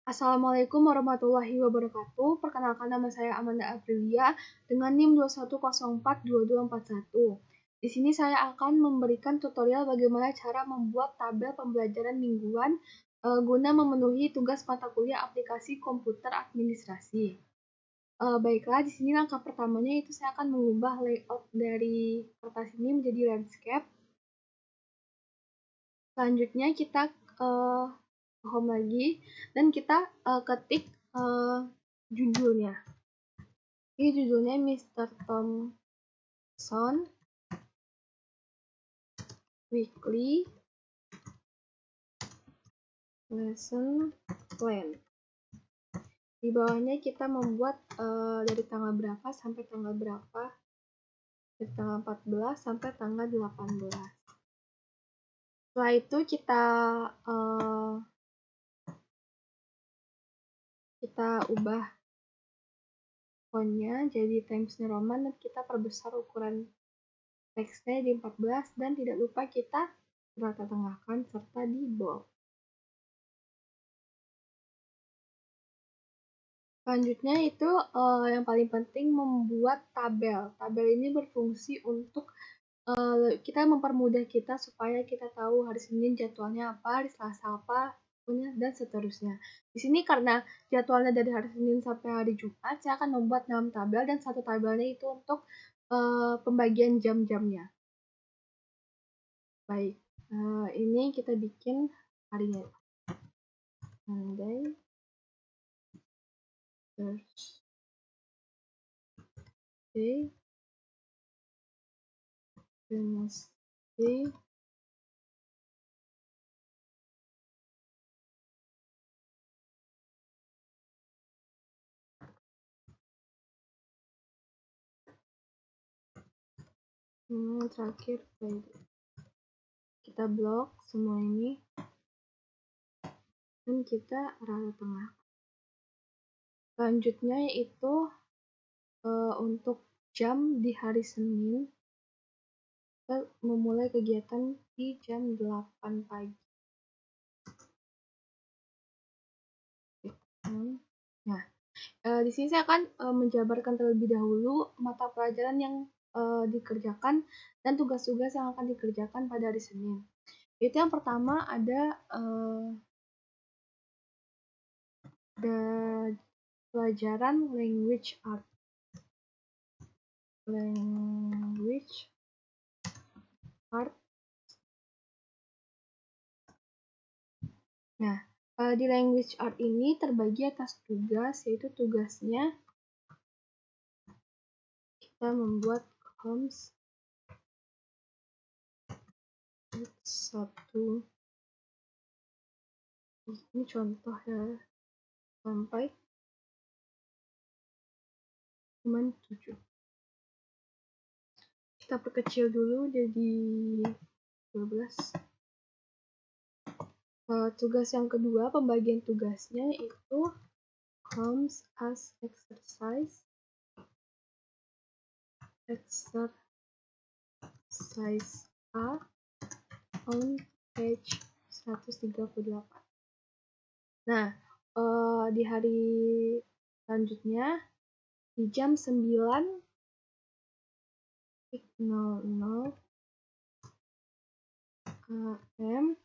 Assalamualaikum warahmatullahi wabarakatuh. Perkenalkan, nama saya Amanda Aprilia dengan NIM 21042241. Di sini saya akan memberikan tutorial bagaimana cara membuat tabel pembelajaran mingguan guna memenuhi tugas mata kuliah aplikasi komputer administrasi. Baiklah, di sini langkah pertamanya itu saya akan mengubah layout dari kertas ini menjadi landscape. Selanjutnya kita home lagi dan kita ketik judulnya. Ini judulnya Mr. Thompson Weekly Lesson Plan. Di bawahnya kita membuat dari tanggal berapa sampai tanggal berapa, dari tanggal 14 sampai tanggal 18. Setelah itu kita ubah fontnya jadi Times New Roman dan kita perbesar ukuran teksnya di 14 dan tidak lupa kita rata tengahkan serta di bold. Selanjutnya itu yang paling penting membuat tabel. Tabel ini berfungsi untuk kita mempermudah kita supaya kita tahu hari Senin jadwalnya apa, hari Selasa apa, dan seterusnya. Di sini karena jadwalnya dari hari Senin sampai hari Jumat, saya akan membuat 6 tabel dan satu tabelnya itu untuk pembagian jam-jamnya. Baik, ini kita bikin harinya. Monday, Thursday, Wednesday, terakhir Friday. Kita blok semua ini dan kita rata tengah. Selanjutnya yaitu untuk jam di hari Senin, kita memulai kegiatan di jam 8 pagi. Nah, di sini saya akan menjabarkan terlebih dahulu mata pelajaran yang dikerjakan dan tugas-tugas yang akan dikerjakan pada hari Senin. Itu yang pertama ada pelajaran language art. Nah, di language art ini terbagi atas tugas, yaitu tugasnya kita membuat columns 1, ini contoh ya, sampai 7. Kita perkecil dulu jadi 12. Tugas yang kedua, pembagian tugasnya itu comes as exercise A on page 138. Nah, di hari selanjutnya di jam 9.00 AM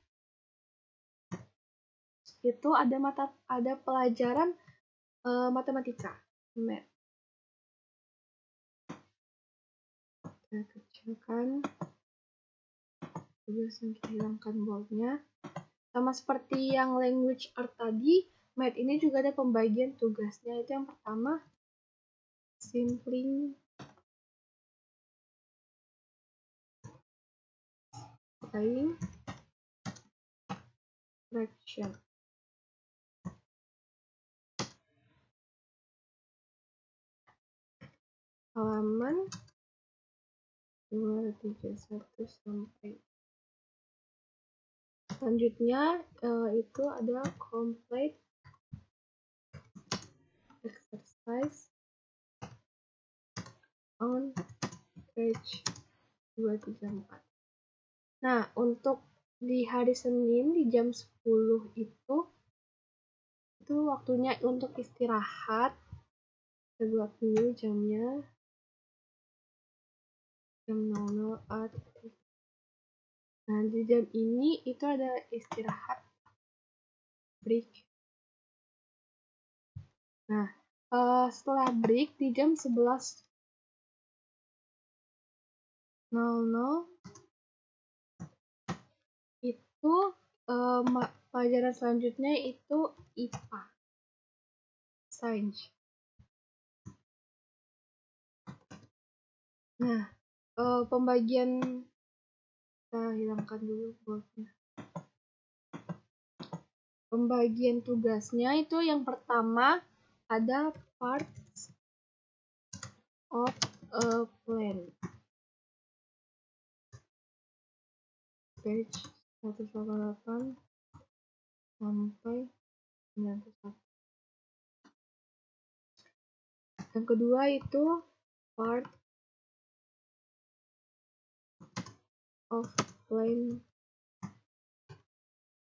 itu ada pelajaran matematika, math. Kita kecilkan, tugas yang kita hilangkan boldnya. Sama seperti yang language art tadi, math ini juga ada pembagian tugasnya. Itu yang pertama, simplifying fraction. Halaman 231 sampai. Selanjutnya itu ada complete exercise on page 234. Nah, untuk di hari Senin di jam 10 itu itu waktunya untuk istirahat. Kita buat dulu jamnya. Jam 00 aktif. Nah, di jam ini itu ada istirahat, break. Nah, setelah break di jam 11.00 itu pelajaran selanjutnya itu IPA, Science. Nah, pembagian, kita hilangkan dulu boardnya. Pembagian tugasnya itu yang pertama ada parts of a plan. Page 188 sampai 91. Yang kedua itu part of plan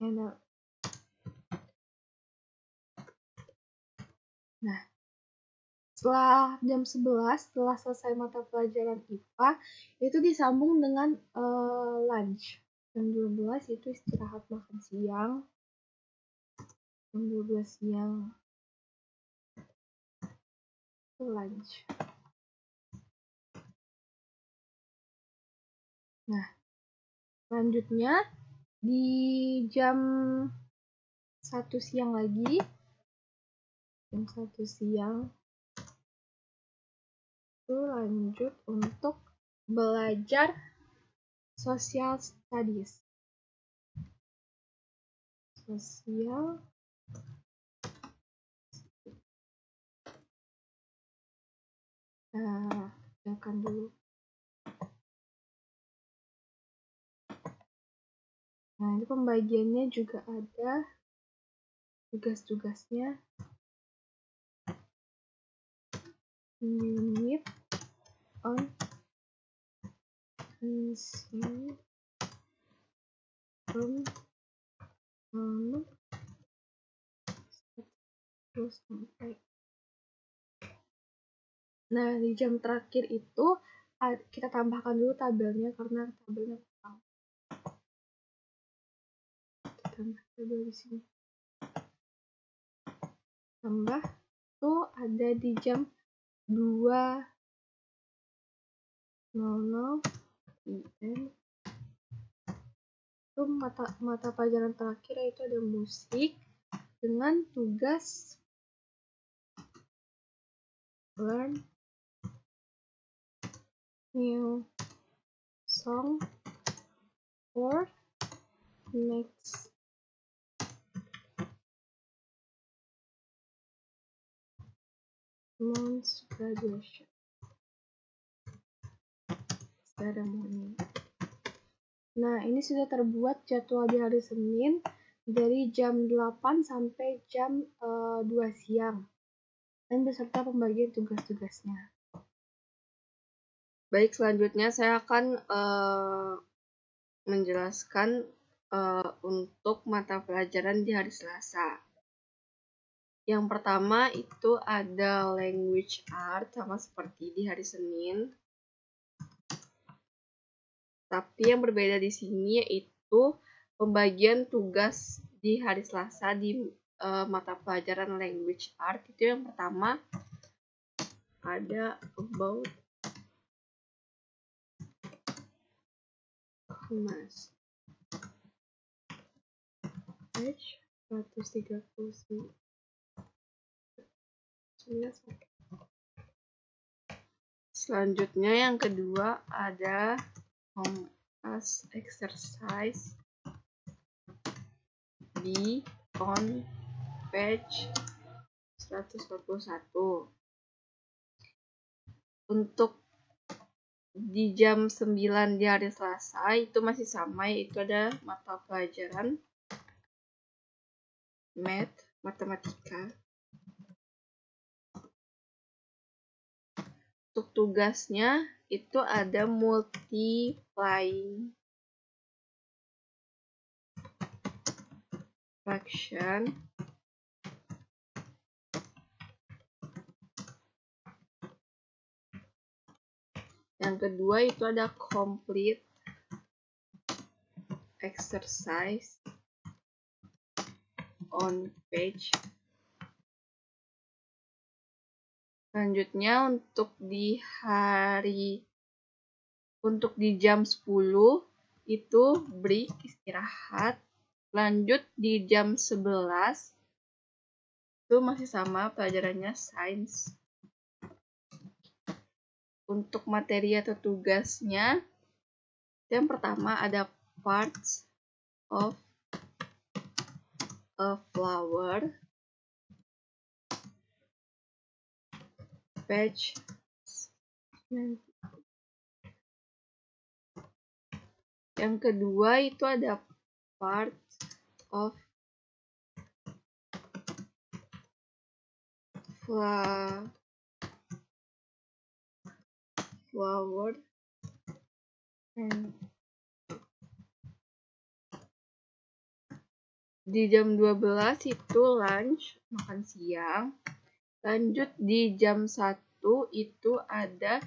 and nah, setelah jam 11, setelah selesai mata pelajaran IPA, itu disambung dengan lunch. Jam 12 itu istirahat makan siang. Jam 12 siang itu lunch. Nah, selanjutnya di jam 1 siang lagi, jam 1 siang itu lanjut untuk belajar social studies. Sosial silakan dulu. Nah, ini pembagiannya juga ada tugas-tugasnya. Unit on terus sampai. Nah, di jam terakhir itu kita tambahkan dulu tabelnya karena tabelnya kurang. Kita tambah tabel di sini. Tambah tuh ada di jam 2.00 PM. Itu mata pelajaran terakhir yaitu ada musik dengan tugas learn new song for next month's graduation ceremony. Nah, ini sudah terbuat jadwal di hari Senin dari jam 8 sampai jam 2 siang dan beserta pembagian tugas-tugasnya. Baik, selanjutnya saya akan menjelaskan untuk mata pelajaran di hari Selasa. Yang pertama itu ada language art, sama seperti di hari Senin. Tapi yang berbeda di sini yaitu pembagian tugas di hari Selasa di mata pelajaran language art. Itu yang pertama ada about commas. Page 139. Selanjutnya yang kedua ada as exercise B on page 141. Untuk di jam 9 di hari Selasa itu masih sama, yaitu ada mata pelajaran matematika. Untuk tugasnya itu ada multiplying fraction Yang kedua itu ada complete exercise on page. Selanjutnya untuk di jam 10 itu break, istirahat. Lanjut di jam 11 itu masih sama pelajarannya sains. Untuk materi atau tugasnya, yang pertama ada parts of a flower, page. Yang kedua itu ada parts of flower and di jam 12 itu lunch, makan siang. Lanjut di jam 1 itu ada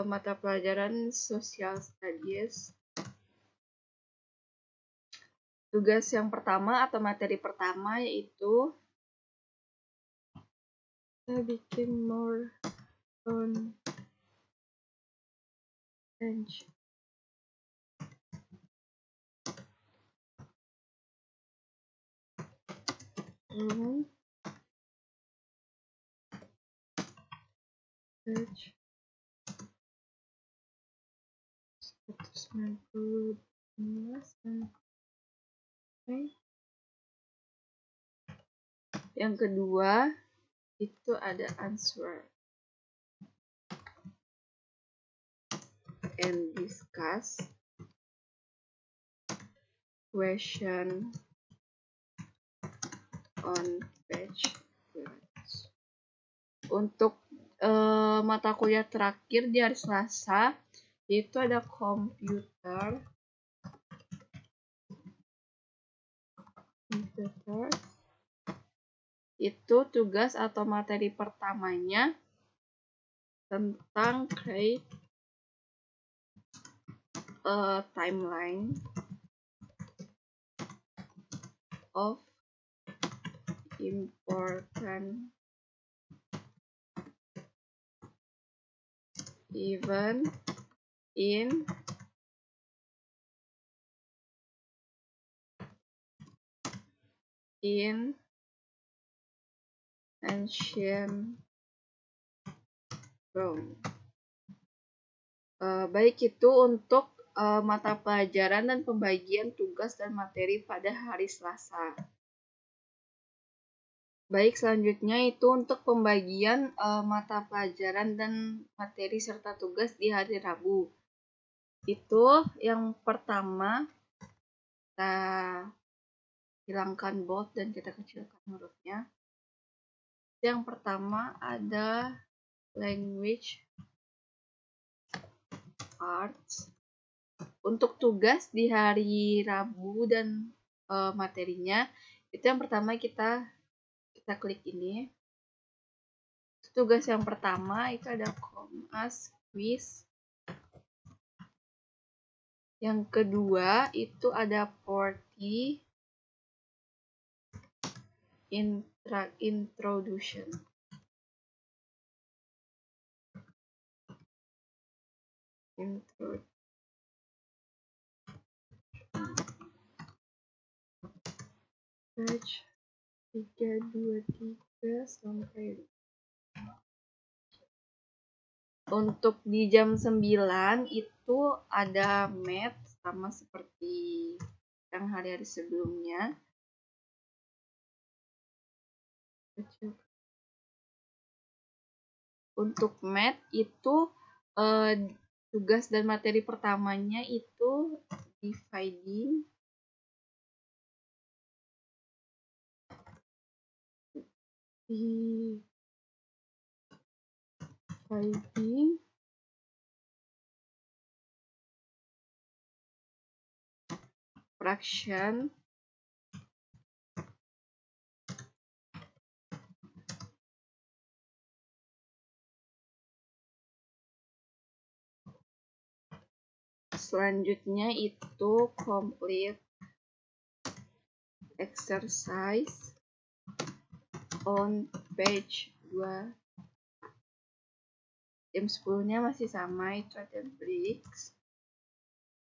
mata pelajaran social studies. Tugas yang pertama atau materi pertama yaitu kita bikin more on bench. Page 190. Yang kedua itu ada answer and discuss question on page. Untuk mata kuliah terakhir di hari Selasa itu ada computer. Itu tugas atau materi pertamanya tentang create a timeline of important event in ancient Rome. Baik itu untuk mata pelajaran dan pembagian tugas dan materi pada hari Selasa. Baik, selanjutnya itu untuk pembagian mata pelajaran dan materi serta tugas di hari Rabu. Itu yang pertama, kita hilangkan bold dan kita kecilkan hurufnya. Yang pertama ada language arts. Untuk tugas di hari Rabu dan materinya, itu yang pertama kita klik ini. Tugas yang pertama itu ada Komas quiz. Yang kedua itu ada Porty introduction. Page 323 sampai. Untuk di jam 9 itu ada math sama seperti yang hari-hari sebelumnya. Untuk math itu tugas dan materi pertamanya itu dividing fraction Selanjutnya itu complete exercise on page 2. Jam 10-nya masih sama, itu ada breaks.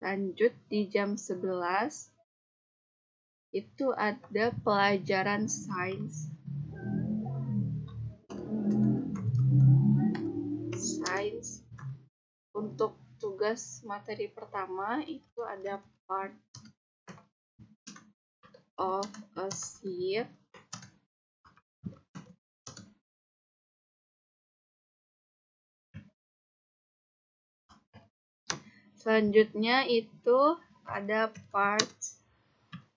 Lanjut di jam 11 itu ada pelajaran sains. Untuk tugas materi pertama itu ada part of a sheet. Selanjutnya itu ada part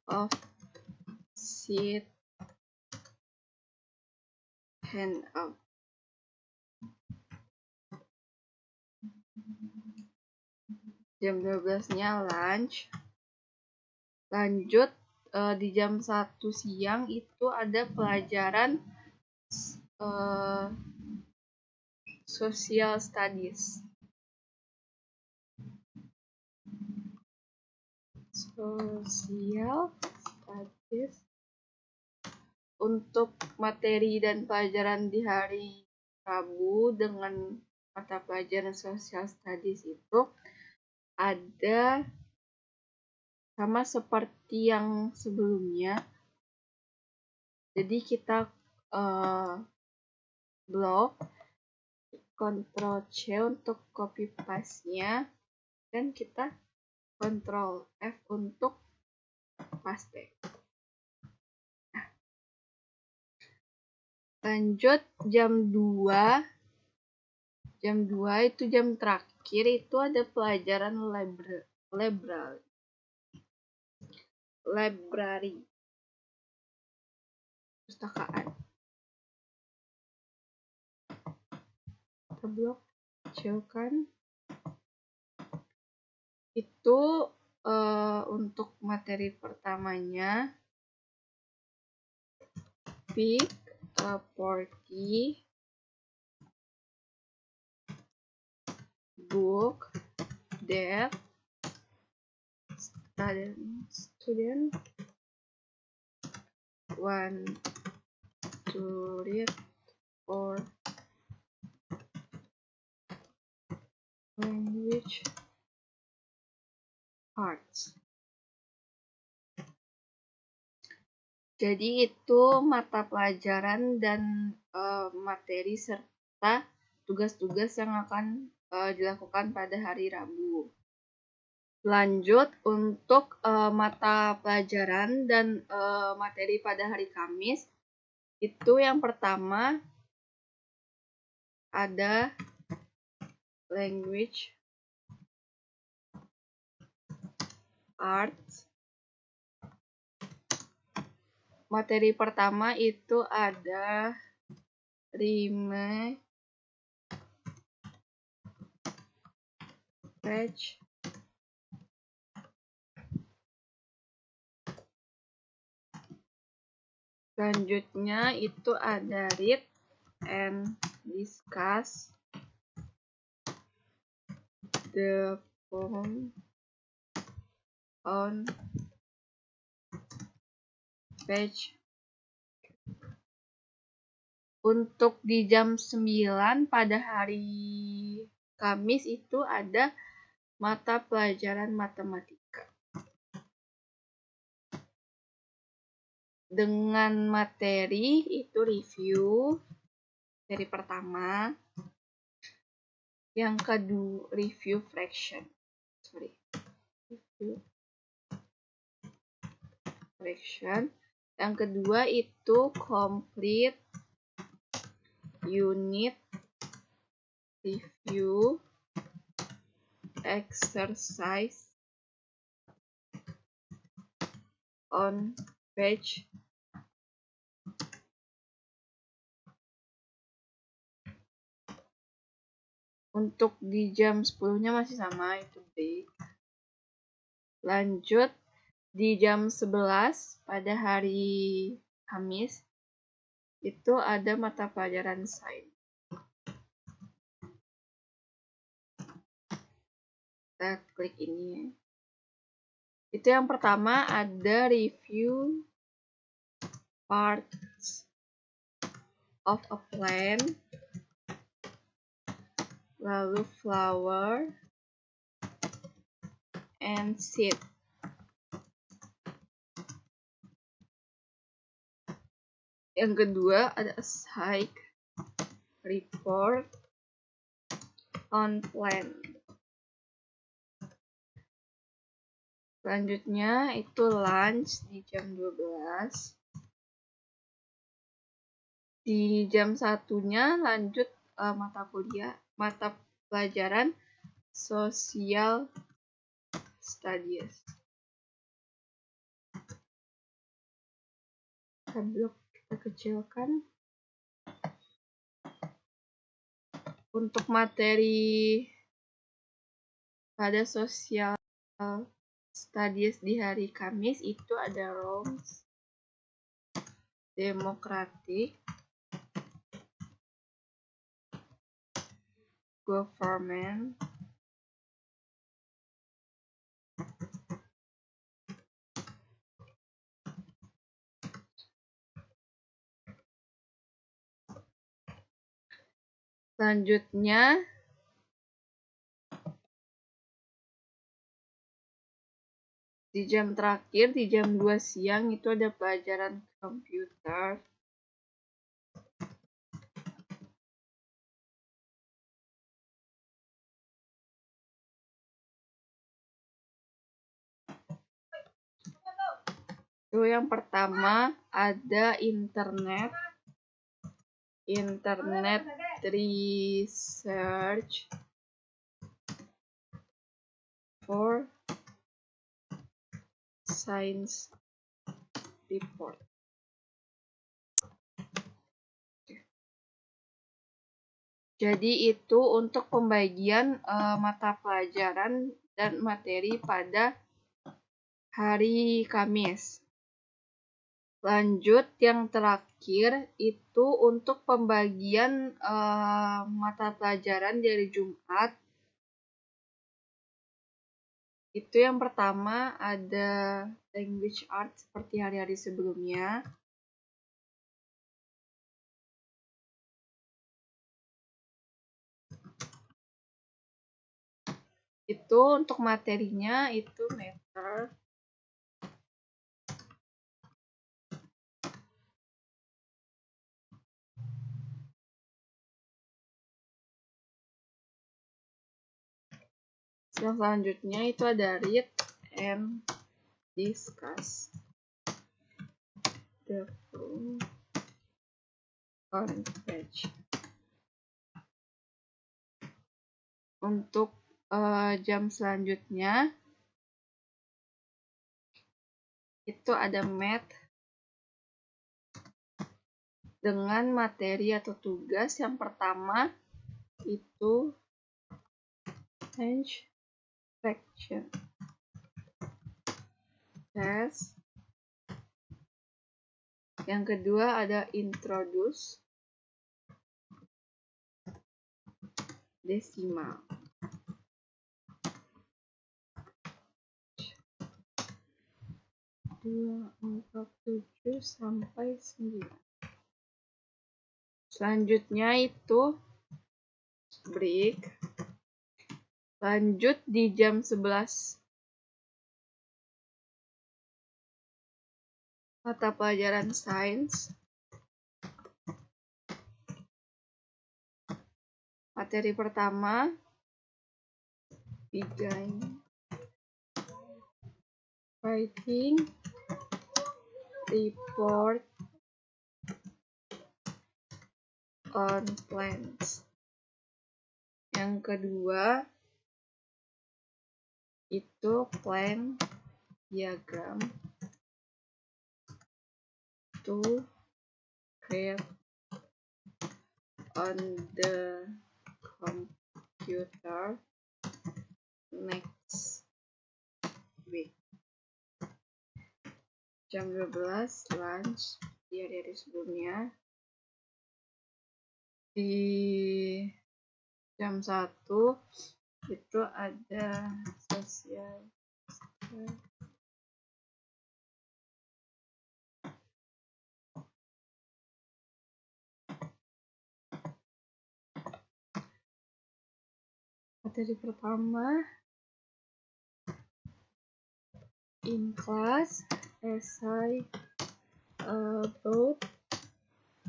of sheet handout. Jam 12-nya lunch. Lanjut di jam 1 siang itu ada pelajaran social studies. Untuk materi dan pelajaran di hari Rabu dengan mata pelajaran social studies itu ada sama seperti yang sebelumnya. Jadi kita blok Ctrl C untuk copy paste-nya dan kita Ctrl F untuk paste. Lanjut jam 2. Jam 2 itu jam terakhir, itu ada pelajaran library. Pustakaan. Kita blok kecilkan. Itu untuk materi pertamanya. Pick a party book that student want to read or language arts. Jadi itu mata pelajaran dan materi serta tugas-tugas yang akan dilakukan pada hari Rabu. Lanjut untuk mata pelajaran dan materi pada hari Kamis, itu yang pertama ada language arts. Materi pertama itu ada rime, page, selanjutnya itu ada read and discuss the poem on page. Untuk di jam 9 pada hari Kamis itu ada mata pelajaran matematika. Dengan materi itu review, materi pertama. Yang kedua review fraction. Yang kedua itu complete unit review exercise on page . Untuk di jam 10-nya masih sama, itu break. Lanjut di jam 11 pada hari Kamis itu ada mata pelajaran sains. Kita klik ini. Itu yang pertama ada review parts of a plant, lalu flower and seed. Yang kedua ada a site report on plant. Selanjutnya itu lunch di jam 12. Di jam 1-nya lanjut mata pelajaran social studies. Kita kecilkan. Untuk materi pada social studies di hari Kamis itu ada Rome's Democratic Government, selanjutnya di jam terakhir, di jam 2 siang itu ada pelajaran komputer. Itu yang pertama ada internet research for science report. Jadi itu untuk pembagian mata pelajaran dan materi pada hari Kamis. Lanjut yang terakhir itu untuk pembagian mata pelajaran dari Jumat. Itu yang pertama ada language arts seperti hari-hari sebelumnya. Itu untuk materinya itu meter. Yang selanjutnya itu ada read and discuss the full on page. Untuk jam selanjutnya itu ada math dengan materi atau tugas. Yang pertama itu change fraction test. Yang kedua ada introduce decimal. Dua, 4, 7 sampai 9. Selanjutnya itu break. Lanjut di jam 11. Mata pelajaran sains. Materi pertama begin writing report on plants. Yang kedua itu plant diagram to create on the computer next week. Jam 12 lunch di hari-hari sebelumnya. Di jam 1 itu ada sosial materi pertama in class essay about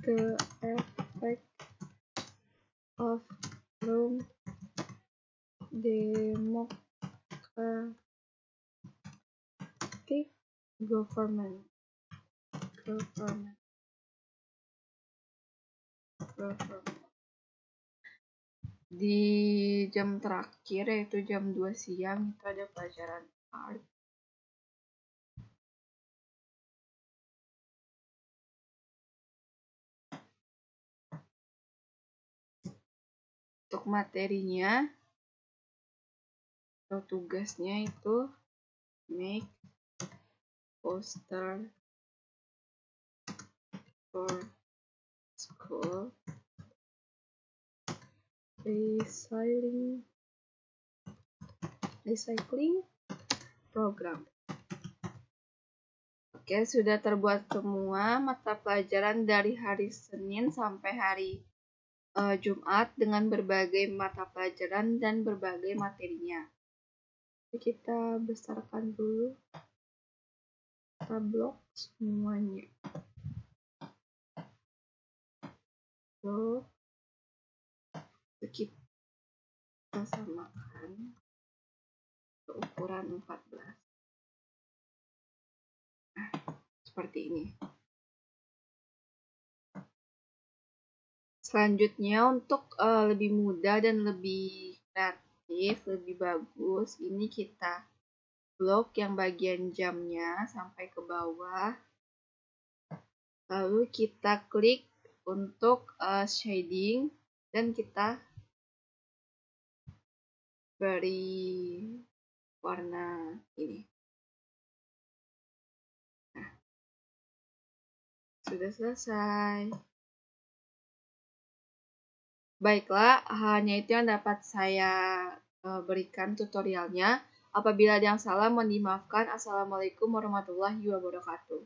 the effect of long democratic government. Di jam terakhir yaitu jam 2 siang itu ada pelajaran art. Untuk materinya atau tugasnya itu make poster for school recycling program. Oke, sudah terbuat semua mata pelajaran dari hari Senin sampai hari Jumat dengan berbagai mata pelajaran dan berbagai materinya. Kita besarkan dulu, kita blok semuanya. Kita samakan ke ukuran 14. Nah, seperti ini. Selanjutnya untuk lebih mudah dan lebih kreatif, lebih bagus, ini kita blok yang bagian jamnya sampai ke bawah. Lalu kita klik untuk shading dan kita beri warna ini. Nah, sudah selesai. Baiklah, hanya itu yang dapat saya berikan tutorialnya. Apabila ada yang salah, mohon dimaafkan. Assalamualaikum warahmatullahi wabarakatuh.